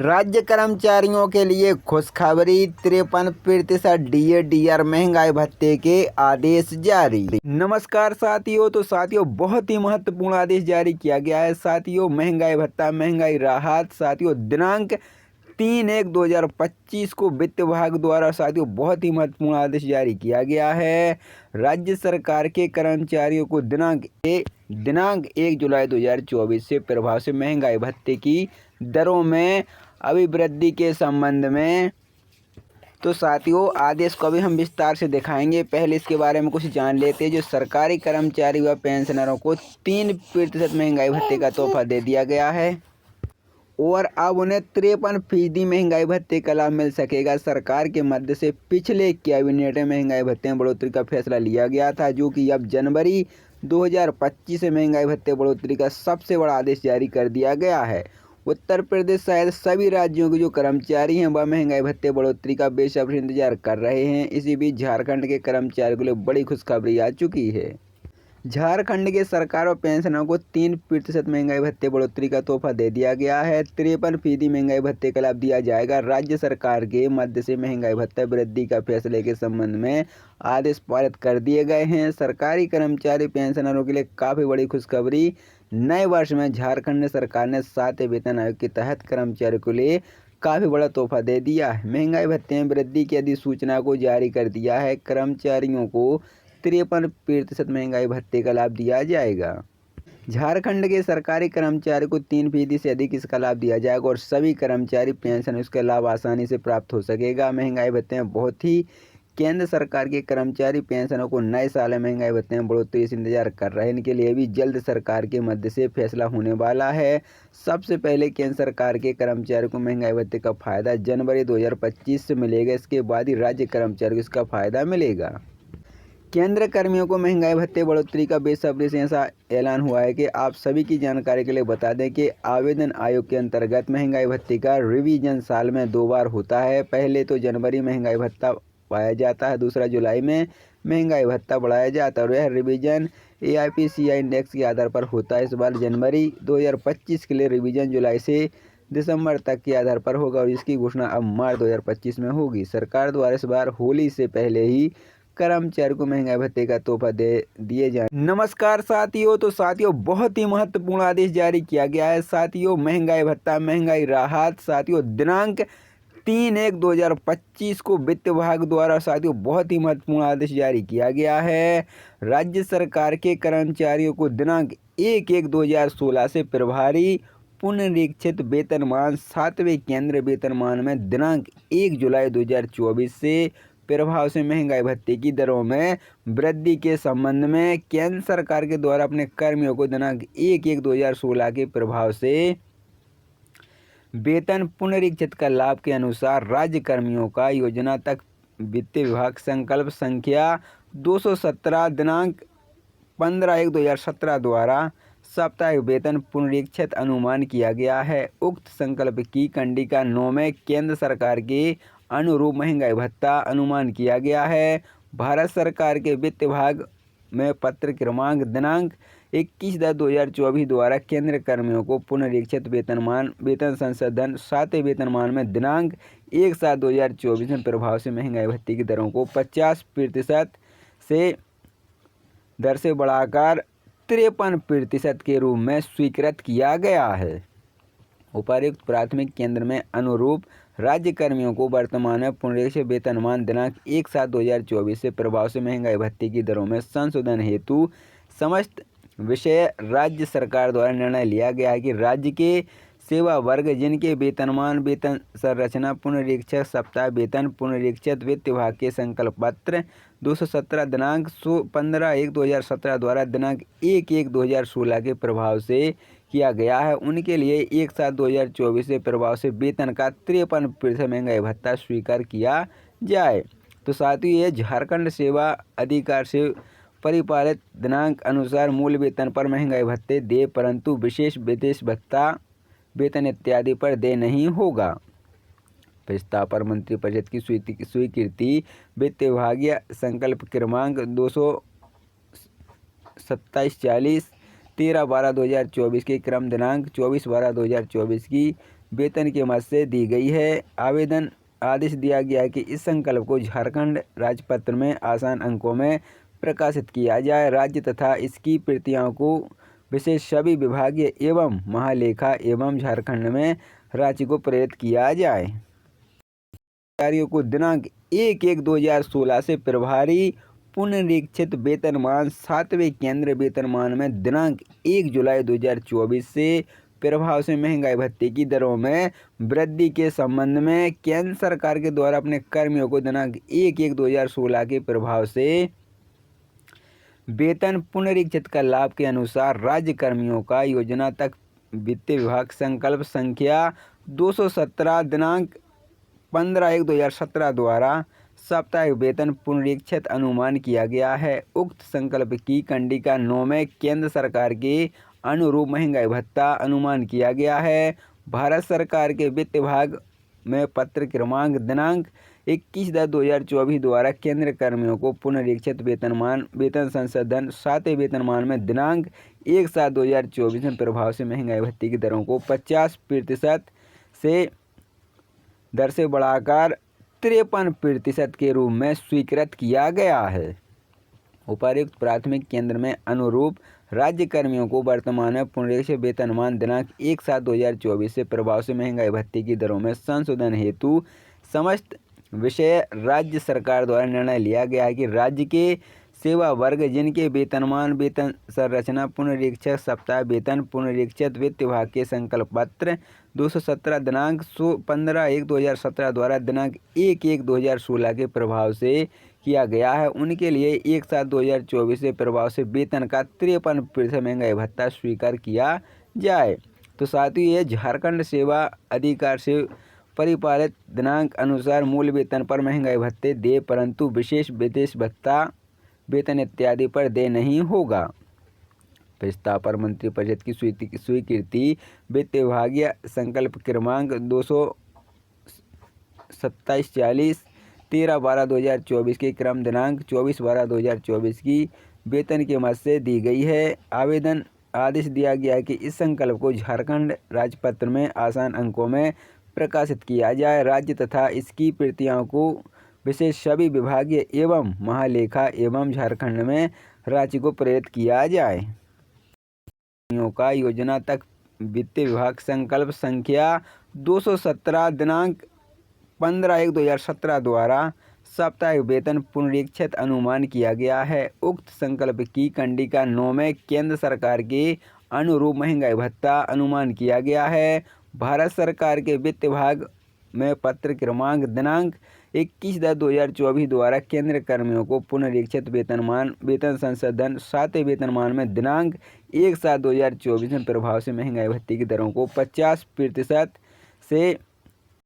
राज्य कर्मचारियों के लिए खुशखबरी, 53% डीए/डीआर महंगाई भत्ते के आदेश जारी। नमस्कार साथियों, तो साथियों बहुत ही महत्वपूर्ण आदेश जारी किया गया है। साथियों महंगाई भत्ता, महंगाई राहत, साथियों दिनांक 3/1/2025 को वित्त विभाग द्वारा साथियों बहुत ही महत्वपूर्ण आदेश जारी किया गया है। राज्य सरकार के कर्मचारियों को दिनांक 1 जुलाई 2024 से प्रभाव से महंगाई भत्ते की दरों में अभिवृद्धि के संबंध में तो साथियों आदेश को अभी हम विस्तार से दिखाएंगे। पहले इसके बारे में कुछ जान लेते हैं। जो सरकारी कर्मचारी व पेंशनरों को 3% महंगाई भत्ते का तोहफा दे दिया गया है और अब उन्हें 53% महंगाई भत्ते का लाभ मिल सकेगा। सरकार के मध्य से पिछले कैबिनेट में महंगाई भत्ते में बढ़ोतरी का फैसला लिया गया था, जो कि अब जनवरी 2025 से महंगाई भत्ते बढ़ोतरी का सबसे बड़ा आदेश जारी कर दिया गया है। उत्तर प्रदेश सहित सभी राज्यों के जो कर्मचारी हैं वह महंगाई भत्ते बढ़ोतरी का बेसब्री से इंतजार कर रहे हैं। इसी बीच झारखंड के कर्मचारियों के लिए बड़ी खुशखबरी आ चुकी है। झारखंड के सरकार और पेंशनरों को 3% महंगाई भत्ते बढ़ोतरी का तोहफा दे दिया गया है। 53% महंगाई भत्ते का लाभ दिया जाएगा। राज्य सरकार के मध्य से महंगाई भत्ता वृद्धि का फैसले के संबंध में आदेश पारित कर दिए गए हैं। सरकारी कर्मचारी पेंशनरों के लिए काफ़ी बड़ी खुशखबरी। नए वर्ष में झारखंड सरकार ने 7वें वेतन आयोग के तहत कर्मचारियों के लिए काफ़ी बड़ा तोहफा दे दिया है। महंगाई भत्ते में वृद्धि की अधिसूचना को जारी कर दिया है। कर्मचारियों को 53% महंगाई भत्ते का लाभ दिया जाएगा। झारखंड के सरकारी कर्मचारी को 3% से अधिक इसका लाभ दिया जाएगा और सभी कर्मचारी पेंशन इसका लाभ आसानी से प्राप्त हो सकेगा। महंगाई भत्ते में बहुत ही केंद्र सरकार के कर्मचारी पेंशनों को नए साल में महंगाई भत्ते में बढ़ोतरी से इंतजार कर रहे हैं। इनके लिए भी जल्द सरकार के मध्य से फैसला होने वाला है। सबसे पहले केंद्र सरकार के कर्मचारियों को महंगाई भत्ते का फायदा जनवरी 2025 से मिलेगा। इसके बाद ही राज्य कर्मचारियों को इसका फायदा मिलेगा। केंद्र कर्मियों को महंगाई भत्ते बढ़ोतरी का बेसब्री से ऐसा ऐलान हुआ है कि आप सभी की जानकारी के लिए बता दें कि आवेदन आयोग के अंतर्गत महंगाई भत्ते का रिवीजन साल में 2 बार होता है। पहले तो जनवरी महंगाई भत्ता पाया जाता है, दूसरा जुलाई में महंगाई भत्ता बढ़ाया जाता है और यह रिवीजन AIPCI इंडेक्स के आधार पर होता है। इस बार जनवरी 2025 के लिए रिवीजन जुलाई से दिसंबर तक के आधार पर होगा और इसकी घोषणा अब मार्च 2025 में होगी। सरकार द्वारा इस बार होली से पहले ही कर्मचारी को महंगाई भत्ते का तोहफा दे दिए जाए। नमस्कार साथियों, तो साथियों बहुत ही महत्वपूर्ण आदेश जारी किया गया है। साथियों महंगाई भत्ता, महंगाई राहत, साथियों दिनांक 3/1/2025 को वित्त विभाग द्वारा साथियों बहुत ही महत्वपूर्ण आदेश जारी किया गया है। राज्य सरकार के कर्मचारियों को दिनांक 1/1/2016 से प्रभारी पुनरीक्षित वेतनमान 7वें केंद्र वेतनमान में दिनांक 1 जुलाई 2024 से प्रभाव से महंगाई भत्ते की दरों में वृद्धि के संबंध में केंद्र सरकार के द्वारा अपने कर्मियों को दिनांक 1/1/2016 के प्रभाव से वेतन पुनरीक्षित का लाभ के अनुसार राज्य कर्मियों का योजना तक वित्त विभाग संकल्प संख्या 217 दिनांक 15/1/2017 द्वारा साप्ताहिक वेतन पुनरीक्षित अनुमान किया गया है। उक्त संकल्प की कंडिका 9 में केंद्र सरकार के अनुरूप महंगाई भत्ता अनुमान किया गया है। भारत सरकार के वित्त विभाग में पत्र क्रमांक दिनांक 21/10/2024 द्वारा केंद्र कर्मियों को पुनरीक्षित वेतन संशोधन 7वें वेतनमान में दिनांक 1/7/2024 में प्रभाव से महंगाई भत्ते की दरों को 50% से दर से बढ़ाकर 53% के रूप में स्वीकृत किया गया है। उपर्युक्त प्राथमिक केंद्र में अनुरूप राज्य कर्मियों को वर्तमान में पुनरीक्षित वेतनमान दिनांक 1/7/2024 से प्रभाव से महंगाई भत्ते की दरों में संशोधन हेतु समस्त विषय राज्य सरकार द्वारा निर्णय लिया गया है कि राज्य के सेवा वर्ग जिनके वेतनमान, वेतन संरचना, पुनरीक्षक, सप्ताह वेतन पुनरीक्षित वित्त विभाग के संकल्प पत्र 217 दिनांक 15/1/2017 द्वारा दिनांक 1/1/2016 के प्रभाव से किया गया है, उनके लिए 1/7/2024 से प्रभाव से वेतन का 53% महंगाई भत्ता स्वीकार किया जाए। तो साथ ही ये झारखंड सेवा अधिकार से परिपालित दिनांक अनुसार मूल वेतन पर महंगाई भत्ते दे, परंतु विशेष विदेश भत्ता वेतन इत्यादि पर दे नहीं होगा। प्रस्ताव पर मंत्रिपरिषद की स्वीकृति वित्त विभागीय संकल्प क्रमांक 22740 13/12/2024 के क्रम दिनांक 24/12/2024 की वेतन की मद से दी गई है। आवेदन आदेश दिया गया है कि इस संकल्प को झारखंड राजपत्र में आसान अंकों में प्रकाशित किया जाए। राज्य तथा इसकी प्रतियों को विशेष सभी विभागीय एवं महालेखा एवं झारखंड में रांची को प्रेरित किया जाए। कर्मचारियों को दिनांक 1/1/2016 से प्रभारी पुनरीक्षित वेतनमान 7वें केंद्र वेतनमान में दिनांक 1 जुलाई 2024 से प्रभाव से महंगाई भत्ते की दरों में वृद्धि के संबंध में केंद्र सरकार के द्वारा अपने कर्मियों को दिनांक 1/1/2016 के प्रभाव से वेतन पुनरीक्षित का लाभ के अनुसार राज्य कर्मियों का योजना तक वित्त विभाग संकल्प संख्या 217 दिनांक 15/1/2017 द्वारा साप्ताहिक वेतन पुनरीक्षित अनुमान किया गया है। उक्त संकल्प की कंडिका 9 में केंद्र सरकार के अनुरूप महंगाई भत्ता अनुमान किया गया है। भारत सरकार के वित्त विभाग में पत्र क्रमांक दिनांक 21/10/2024 द्वारा केंद्र कर्मियों को पुनरीक्षित वेतन संशोधन 7वें वेतनमान में दिनांक 1/7/2024 में प्रभाव से महंगाई भत्ते की दरों को 50% से दर से बढ़ाकर 53% के रूप में स्वीकृत किया गया है। उपर्युक्त प्राथमिक केंद्र में अनुरूप राज्य कर्मियों को वर्तमान में पुनरीक्षित वेतनमान दिनांक 1/7/2024 से प्रभाव से महंगाई भत्ते की दरों में संशोधन हेतु समस्त विषय राज्य सरकार द्वारा निर्णय लिया गया है कि राज्य के सेवा वर्ग जिनके वेतनमान वेतन संरचना पुनरीक्षक सप्ताह वेतन पुनरीक्षित वित्त विभाग के संकल्प पत्र 217 दिनांक 15/1/2017 द्वारा दिनांक 1/1/2016 के प्रभाव से किया गया है, उनके लिए 1/7/2024 से प्रभाव से वेतन का 53% महंगाई भत्ता स्वीकार किया जाए। तो साथियों, ये झारखंड सेवा अधिकार से परिपालित दिनांक अनुसार मूल वेतन पर महंगाई भत्ते दे, परंतु विशेष विदेश भत्ता वेतन इत्यादि पर दे नहीं होगा। प्रस्ताव पर मंत्रिपरिषद की स्वीकृति वित्त विभागीय संकल्प क्रमांक 22740 13/12/2024 के क्रम दिनांक 24/12/2024 की वेतन की मद से दी गई है। आवेदन आदेश दिया गया है कि इस संकल्प को झारखंड राजपत्र में आसान अंकों में प्रकाशित किया जाए। राज्य तथा इसकी प्रतियों को विशेष सभी विभागीय एवं महालेखा एवं झारखंड में रांची को प्रेरित किया जाए। का योजना तक वित्त विभाग संकल्प संख्या 217 दिनांक 15/1/2017 द्वारा साप्ताहिक वेतन पुनरीक्षित अनुमान किया गया है। उक्त संकल्प की कंडिका 9 में केंद्र सरकार के अनुरूप महंगाई भत्ता अनुमान किया गया है। भारत सरकार के वित्त विभाग में पत्र क्रमांक दिनांक 21/10/2024 द्वारा केंद्र कर्मियों को पुनरीक्षित वेतन संशोधन 7वें वेतनमान में दिनांक 1/7/2024 में प्रभाव से महंगाई भत्ते की दरों को 50% से